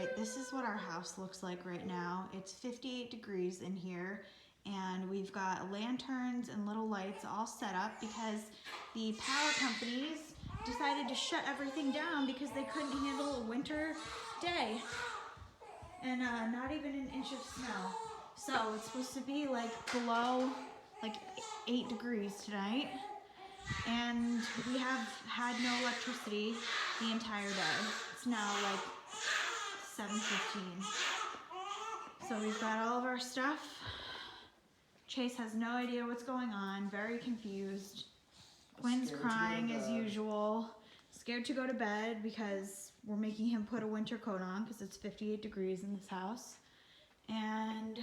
right, this is what our house looks like right now. It's 58 degrees in here, and we've got lanterns and little lights all set up because the power companies decided to shut everything down because they couldn't handle a winter day and not even an inch of snow. So it's supposed to be like below like 8 degrees tonight, and we have had no electricity the entire day. It's now like 7:15. So we've got all of our stuff. Chase has no idea what's going on, very confused. Quinn's crying as usual, scared to go to bed because we're making him put a winter coat on because it's 58 degrees in this house. And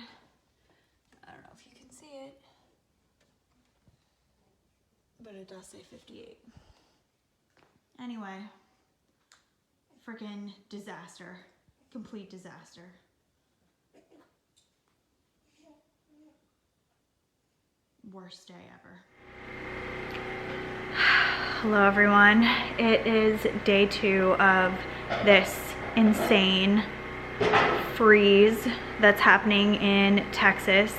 I don't know if you can see it, but it does say 58. Anyway, freaking disaster. Complete disaster. Worst day ever. Hello everyone. It is day 2 of this insane freeze that's happening in Texas.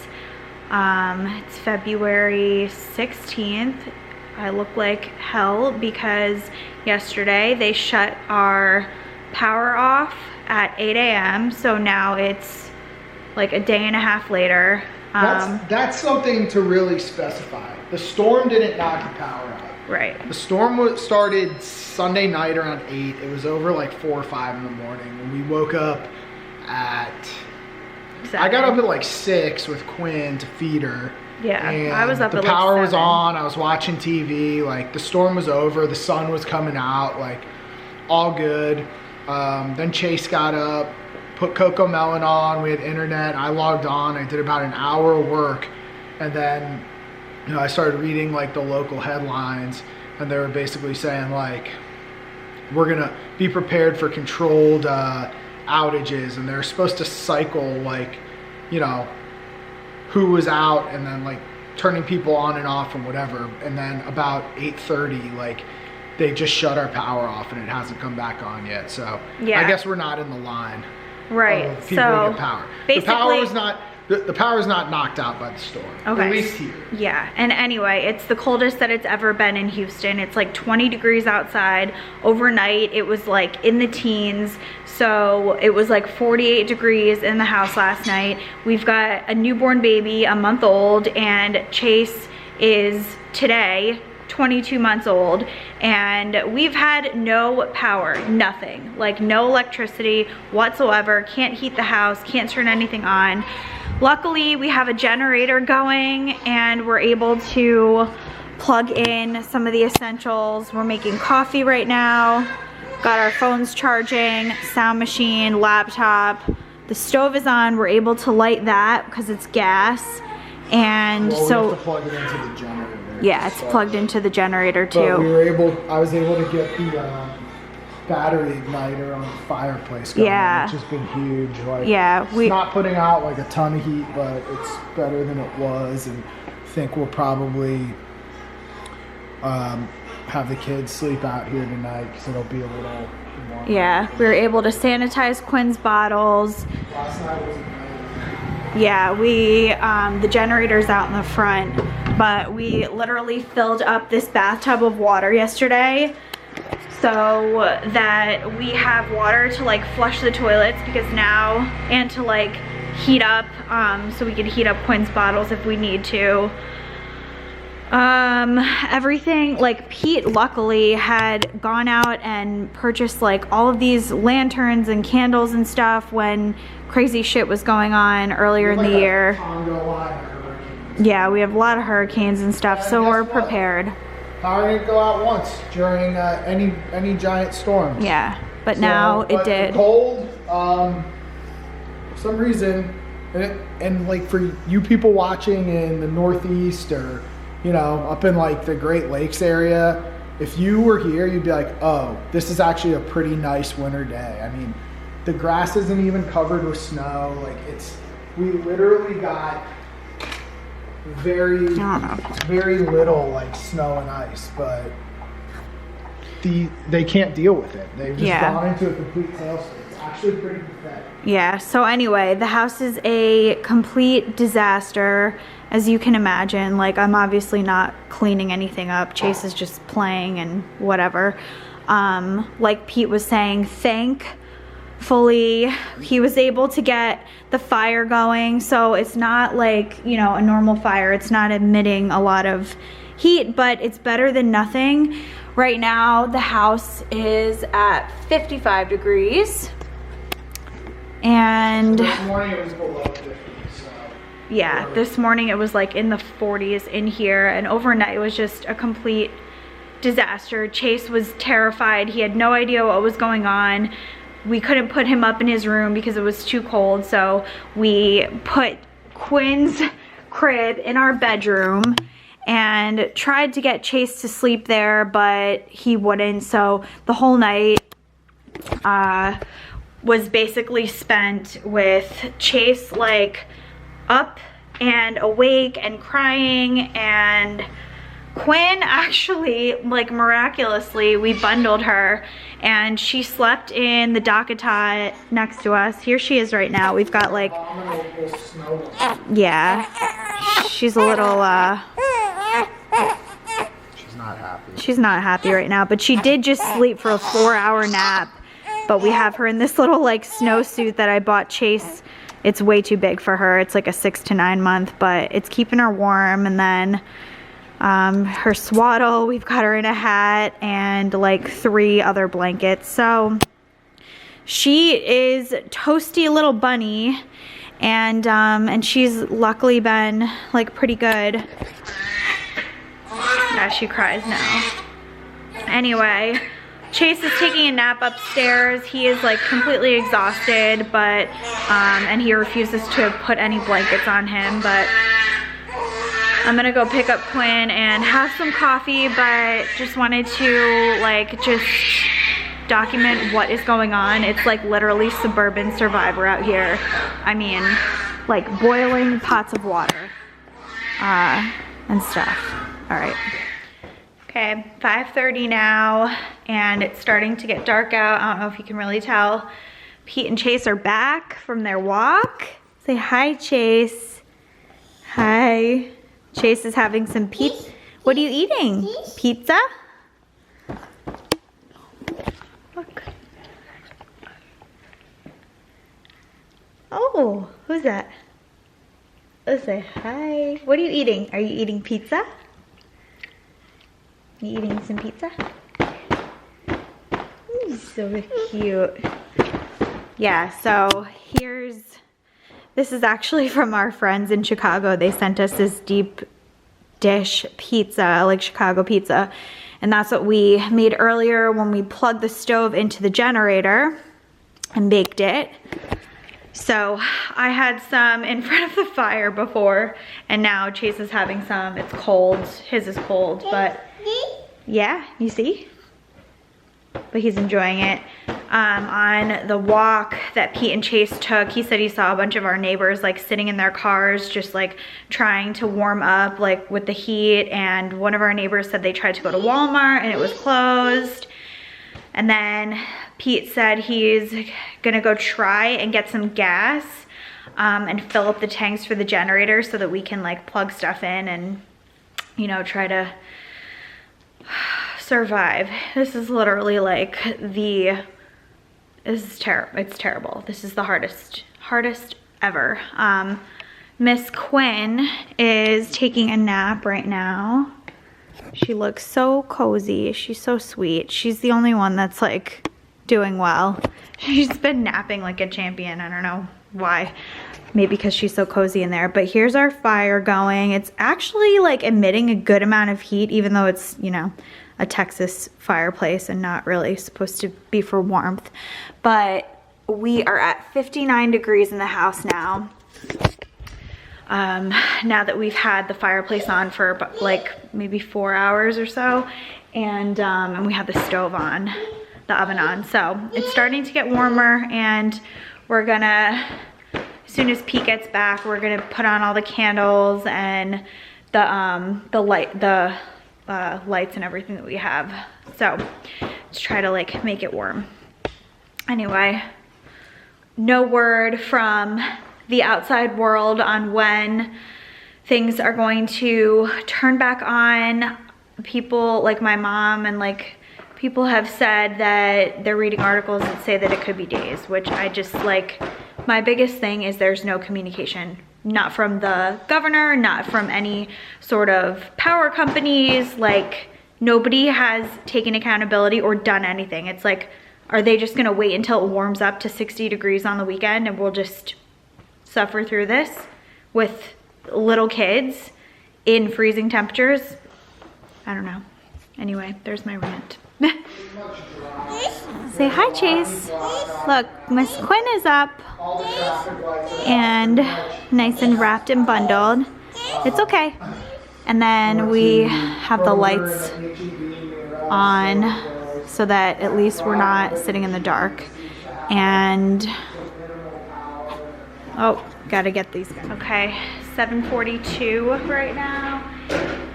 It's February 16th. I look like hell because yesterday they shut our power off at 8 a.m. So now it's like a day and a half later. That's something to really specify. The storm didn't knock the power out. Right. The storm started Sunday night around 8. It was over like 4 or 5 in the morning. And we woke up at 7. I got up at like 6 with Quinn to feed her. Yeah, and I was up at like 7. The power was on. I was watching TV. Like the storm was over. The sun was coming out. Like all good. Then Chase got up, put Coco Melon on. We had internet. I logged on. I did about an hour of work, and then I started reading like the local headlines, and they were basically saying like we're gonna be prepared for controlled outages, and they're supposed to cycle like who was out, and then like turning people on and off and whatever, and then about 8:30 like they just shut our power off and it hasn't come back on yet. So yeah. I guess we're not in the line. Right. Of people to get power. The power is not knocked out by the storm. Okay. At least here. Yeah. And anyway, it's the coldest that it's ever been in Houston. It's like 20 degrees outside. Overnight, it was like in the teens. So it was like 48 degrees in the house last night. We've got a newborn baby, a month old, and Chase is today 22 months old, and we've had no power, nothing, like no electricity whatsoever. Can't heat the house, can't turn anything on. Luckily we have a generator going and we're able to plug in some of the essentials. We're making coffee right now, got our phones charging, sound machine, laptop, the stove is on. We're able to light that because it's gas. And well, so we have to plug it into the generator. Yeah, it's plugged into the generator too. But I was able to get the battery igniter on the fireplace going, which has been huge. Like, it's not putting out like a ton of heat, but it's better than it was, and I think we'll probably have the kids sleep out here tonight because it'll be a little warmer. Yeah, we were able to sanitize Quinn's bottles. Last night was amazing. Yeah, the generator's out in the front, but we literally filled up this bathtub of water yesterday so that we have water to like flush the toilets and to like heat up, so we can heat up Quinn's bottles if we need to. Everything, like Pete luckily had gone out and purchased like all of these lanterns and candles and stuff when crazy shit was going on earlier in the year. Yeah, we have a lot of hurricanes and stuff, so we're prepared. Power didn't go out once during any giant storms. Yeah, but now it did. Cold, for some reason, and like for you people watching in the Northeast or up in like the Great Lakes area, if you were here, you'd be like, oh, this is actually a pretty nice winter day. I mean, the grass isn't even covered with snow. Like we literally got very little like snow and ice, but they can't deal with it. They've just gone into a complete tailspin. Actually pretty pathetic. Yeah, so anyway, the house is a complete disaster, as you can imagine. Like, I'm obviously not cleaning anything up. Chase is just playing and whatever. Like Pete was saying, thankfully, he was able to get the fire going. So it's not like, you know, a normal fire. It's not emitting a lot of heat, but it's better than nothing. Right now, the house is at 55 degrees. And This morning it was below 50, so. yeah, this morning it was like in the 40s in here, and overnight it was just a complete disaster. Chase was terrified. He had no idea what was going on. We couldn't put him up in his room because it was too cold, so we put Quinn's crib in our bedroom and tried to get Chase to sleep there, but he wouldn't. So the whole night was basically spent with Chase like up and awake and crying, and Quinn actually, like, miraculously, we bundled her and she slept in the dock-a-tot next to us. Here she is right now. We've got like, yeah, she's a little She's not happy. she's not happy right now, but she did just sleep for a 4-hour nap. But we have her in this little like snowsuit that I bought Chase. It's way too big for her. It's like a 6 to 9 month, but it's keeping her warm. And then her swaddle, we've got her in a hat and like 3 other blankets. So she is toasty little bunny, and she's luckily been like pretty good. Yeah, she cries now. Anyway, Chase is taking a nap upstairs. He is like completely exhausted, but and he refuses to put any blankets on him, but I'm gonna go pick up Quinn and have some coffee, but just wanted to like just document what is going on. It's like literally suburban survivor out here. I mean, like boiling pots of water and stuff. All right. Okay, 5:30 now, and it's starting to get dark out. I don't know if you can really tell. Pete and Chase are back from their walk. Say hi, Chase. Hi. Chase is having some pizza. What are you eating? Pizza? Look. Oh, who's that? Let's say hi. What are you eating? Are you eating pizza? You eating some pizza? Ooh, so cute. Yeah, so this is actually from our friends in Chicago. They sent us this deep dish pizza, like Chicago pizza. And that's what we made earlier when we plugged the stove into the generator and baked it. So I had some in front of the fire before, and now Chase is having some. It's cold. His is cold, but yeah, you see? But he's enjoying it. On the walk that Pete and Chase took, he said he saw a bunch of our neighbors like sitting in their cars just like trying to warm up like with the heat, and one of our neighbors said they tried to go to Walmart and it was closed. And then Pete said he's gonna go try and get some gas and fill up the tanks for the generator so that we can like plug stuff in and, you know, try to survive. This is literally like it's terrible. This is the hardest ever. Miss Quinn is taking a nap right now. She looks so cozy. She's so sweet. She's the only one that's like doing well. She's been napping like a champion. I don't know why. Maybe because she's so cozy in there. But here's our fire going. It's actually like emitting a good amount of heat, even though it's, you know, a Texas fireplace and not really supposed to be for warmth. But we are at 59 degrees in the house now. Now that we've had the fireplace on for like maybe 4 hours or so, and we have the stove on, the oven on. So it's starting to get warmer, and we're gonna, as soon as Pete gets back, we're gonna put on all the candles and the lights and everything that we have. So let's try to like make it warm. Anyway, no word from the outside world on when things are going to turn back on. People like my mom and like people have said that they're reading articles that say that it could be days, which I just like, my biggest thing is there's no communication, not from the governor, not from any sort of power companies. Like nobody has taken accountability or done anything. It's like, are they just gonna wait until it warms up to 60 degrees on the weekend and we'll just suffer through this with little kids in freezing temperatures? I don't know. Anyway, there's my rant. Say hi, Chase. Look, Miss Quinn is up and nice and wrapped and bundled. It's okay. And then we have the lights on so that at least we're not sitting in the dark. And oh, gotta get these guys. Okay, 7:42 right now.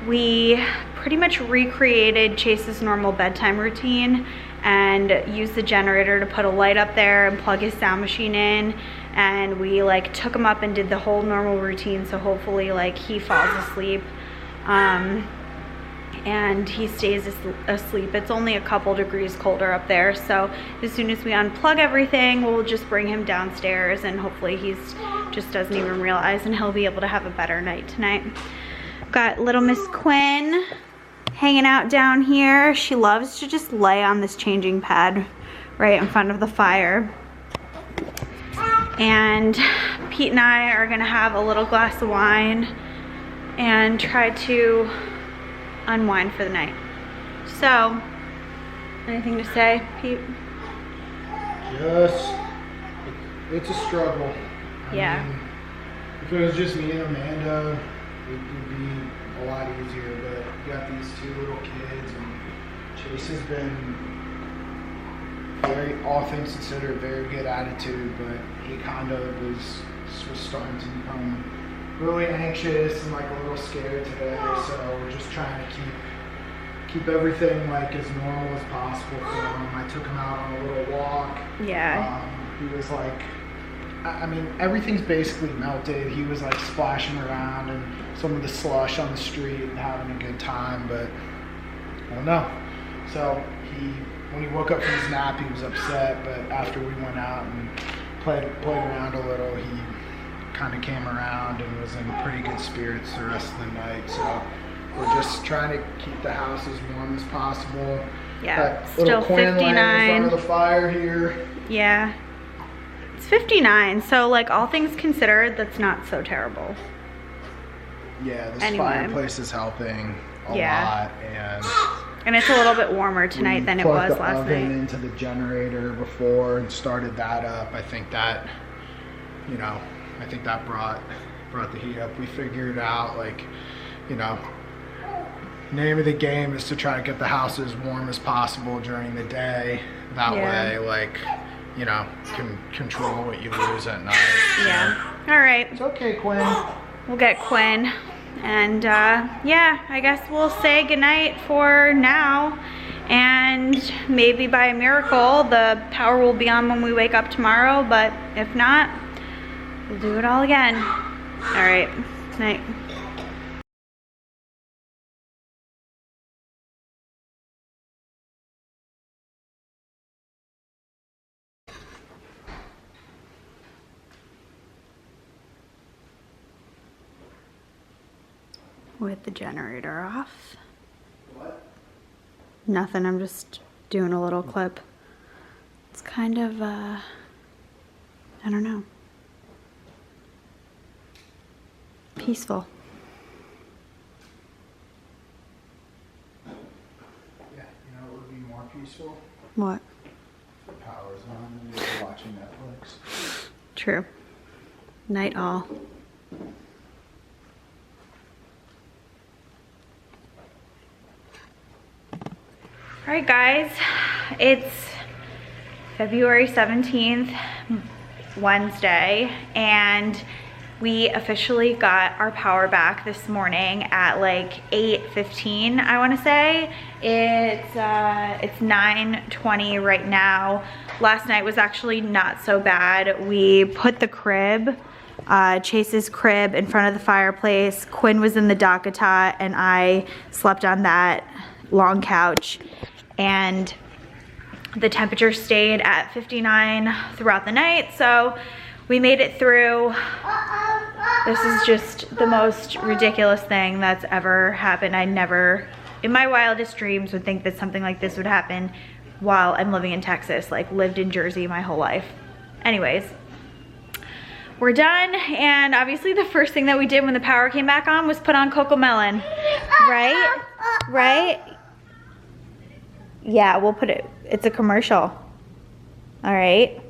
We pretty much recreated Chase's normal bedtime routine and used the generator to put a light up there and plug his sound machine in, and we like took him up and did the whole normal routine, so hopefully like he falls asleep and he stays asleep. It's only a couple degrees colder up there, so as soon as we unplug everything, we'll just bring him downstairs and hopefully he's just doesn't even realize and he'll be able to have a better night tonight. Got little Miss Quinn hanging out down here. She loves to just lay on this changing pad right in front of the fire. And Pete and I are gonna have a little glass of wine and try to unwind for the night. So, anything to say, Pete? Just, it's a struggle. Yeah. I mean, if it was just me and Amanda, it would be a lot easier, but you got these two little kids, and Chase has been very, all things considered, very good attitude, but he kind of was starting to become really anxious and like a little scared today, so we're just trying to keep everything like as normal as possible for him. I took him out on a little walk. Yeah. He was like, I mean, everything's basically melted. He was like splashing around in some of the slush on the street and having a good time, but I don't know. So when he woke up from his nap, he was upset, but after we went out and played around a little, he kind of came around and was in pretty good spirits the rest of the night. So we're just trying to keep the house as warm as possible. Yeah, Little still Quinn 59. laying in front of the fire here. Yeah. It's 59, so like all things considered, that's not so terrible. Yeah, this Anyway. fireplace is helping a lot, And it's a little bit warmer tonight than it was last Plugged the oven night. into the generator before and started that up. I think that, you know, I think that brought the heat up. We figured out, like, you know, name of the game is to try to get the house as warm as possible during the day. That way, like, you know, can control what you lose at night. Yeah. All right. It's okay, Quinn. We'll get Quinn. And yeah, I guess we'll say goodnight for now. And maybe by a miracle, the power will be on when we wake up tomorrow. But if not, we'll do it all again. All right. Night. With the generator off. What? Nothing, I'm just doing a little clip. It's kind of, I don't know, peaceful. Yeah, you know what would be more peaceful? What? The power's on and you're watching Netflix. True. Night all. All right, guys, it's February 17th, Wednesday, and we officially got our power back this morning at like 8:15, I want to say. It's 9:20 right now. last night was actually not so bad. We put the crib, Chase's crib, in front of the fireplace. Quinn was in the Dakota and I slept on that long couch, and the temperature stayed at 59 throughout the night, so we made it through. This is just the most ridiculous thing that's ever happened. I never, in my wildest dreams, would think that something like this would happen while I'm living in Texas, like lived in Jersey my whole life. Anyways, we're done, and obviously the first thing that we did when the power came back on was put on Cocomelon, right? Right? Yeah, we'll put it, it's a commercial. All right.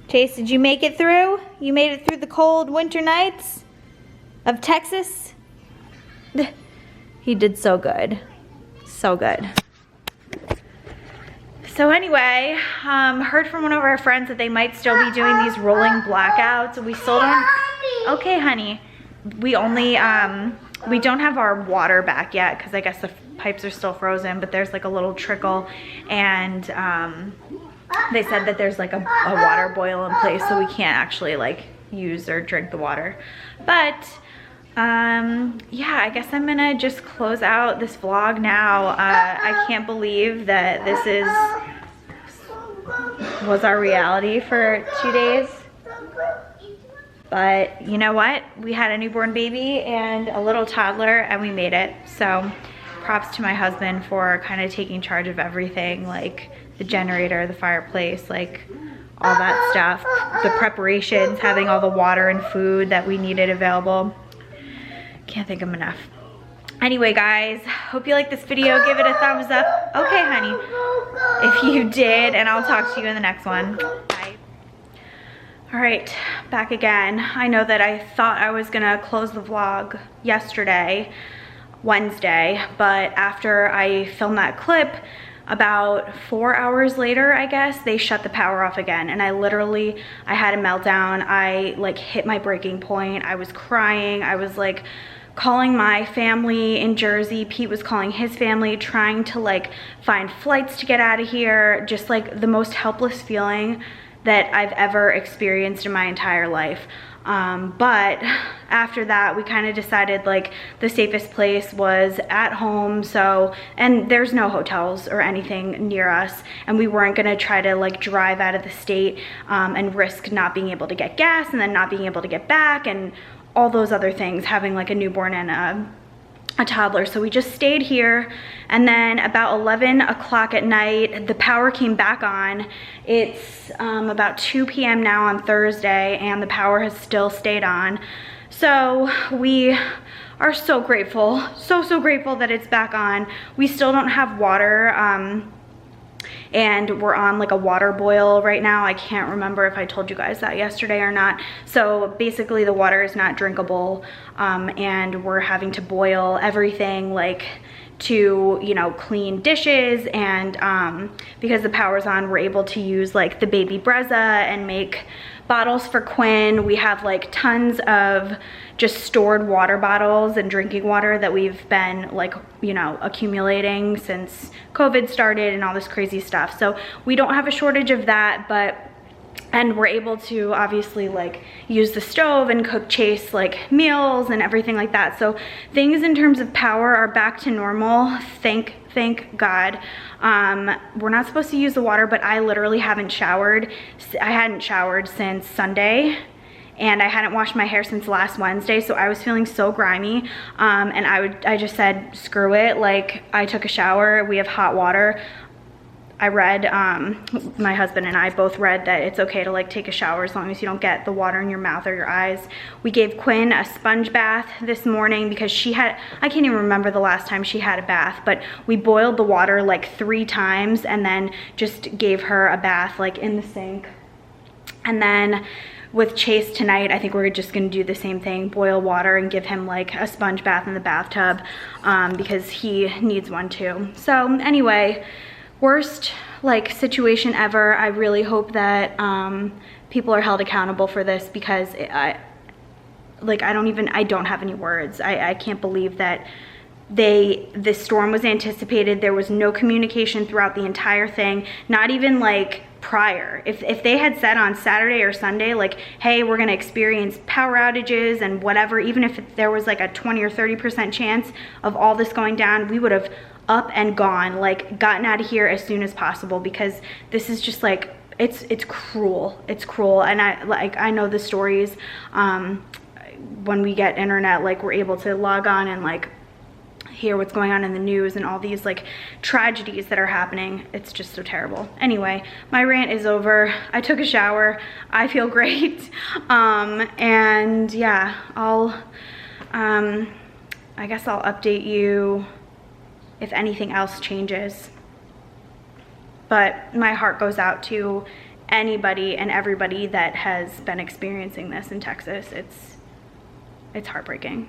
Chase, did you make it through? You made it through the cold winter nights of Texas? He did so good. So good. So anyway, heard from one of our friends that they might still be doing these rolling blackouts. We still don't, okay honey. We only, we don't have our water back yet because I guess the pipes are still frozen, but there's like a little trickle, and they said that there's like a water boil in place, so we can't actually like use or drink the water. But yeah, I guess I'm gonna just close out this vlog now. I can't believe that this was our reality for 2 days. But you know what? We had a newborn baby and a little toddler, and we made it. So props to my husband for kind of taking charge of everything, like the generator, the fireplace, like all that stuff, the preparations, having all the water and food that we needed available. Can't thank him enough. Anyway, guys, hope you like this video. Give it a thumbs up. Okay, honey, if you did, and I'll talk to you in the next one. Bye. All right, back again. I know that I thought I was gonna close the vlog yesterday, Wednesday, but after I filmed that clip, about 4 hours later, I guess, they shut the power off again. And I had a meltdown. I like hit my breaking point. I was crying. I was like calling my family in Jersey. Pete was calling his family, trying to like find flights to get out of here. Just like the most helpless feeling that I've ever experienced in my entire life. But after that, we kind of decided like the safest place was at home. So, and there's no hotels or anything near us, and we weren't gonna try to like drive out of the state and risk not being able to get gas and then not being able to get back and all those other things, having like a newborn and a toddler. So we just stayed here, and then about 11 o'clock at night, the power came back on. It's about 2 p.m. now on Thursday, and the power has still stayed on. So we are so grateful, so grateful that it's back on. We still don't have water, and we're on like a water boil right now. I can't remember if I told you guys that yesterday or not. So basically the water is not drinkable, and we're having to boil everything like to, you know, clean dishes, and because the power's on, we're able to use like the baby Brezza and make bottles for Quinn. We have like tons of just stored water bottles and drinking water that we've been like, you know, accumulating since COVID started and all this crazy stuff. So we don't have a shortage of that, and we're able to obviously like use the stove and cook Chase like meals and everything like that. So things in terms of power are back to normal. Thank God. We're not supposed to use the water, but I literally haven't showered. I hadn't showered since Sunday, and I hadn't washed my hair since last Wednesday, so I was feeling so grimy, and I just said screw it. Like, I took a shower. We have hot water. I read, my husband and I both read that it's okay to like take a shower as long as you don't get the water in your mouth or your eyes. We gave Quinn a sponge bath this morning because I can't even remember the last time she had a bath, but we boiled the water like 3 times and then just gave her a bath like in the sink. And then with Chase tonight, I think we're just gonna do the same thing, boil water and give him like a sponge bath in the bathtub, because he needs one too. So anyway, worst like situation ever. I really hope that people are held accountable for this, because I don't have any words. I can't believe that this storm was anticipated. There was no communication throughout the entire thing, not even like prior. If they had said on Saturday or Sunday, like, hey, we're gonna experience power outages and whatever, even if there was like a 20 or 30% chance of all this going down, we would have up and gone, like gotten out of here as soon as possible, because this is just like, it's cruel. It's cruel. And I know the stories, when we get internet, like we're able to log on and like hear what's going on in the news and all these like tragedies that are happening. It's just so terrible. Anyway, my rant is over. I took a shower. I feel great. And yeah, I guess I'll update you if anything else changes. But my heart goes out to anybody and everybody that has been experiencing this in Texas. It's heartbreaking.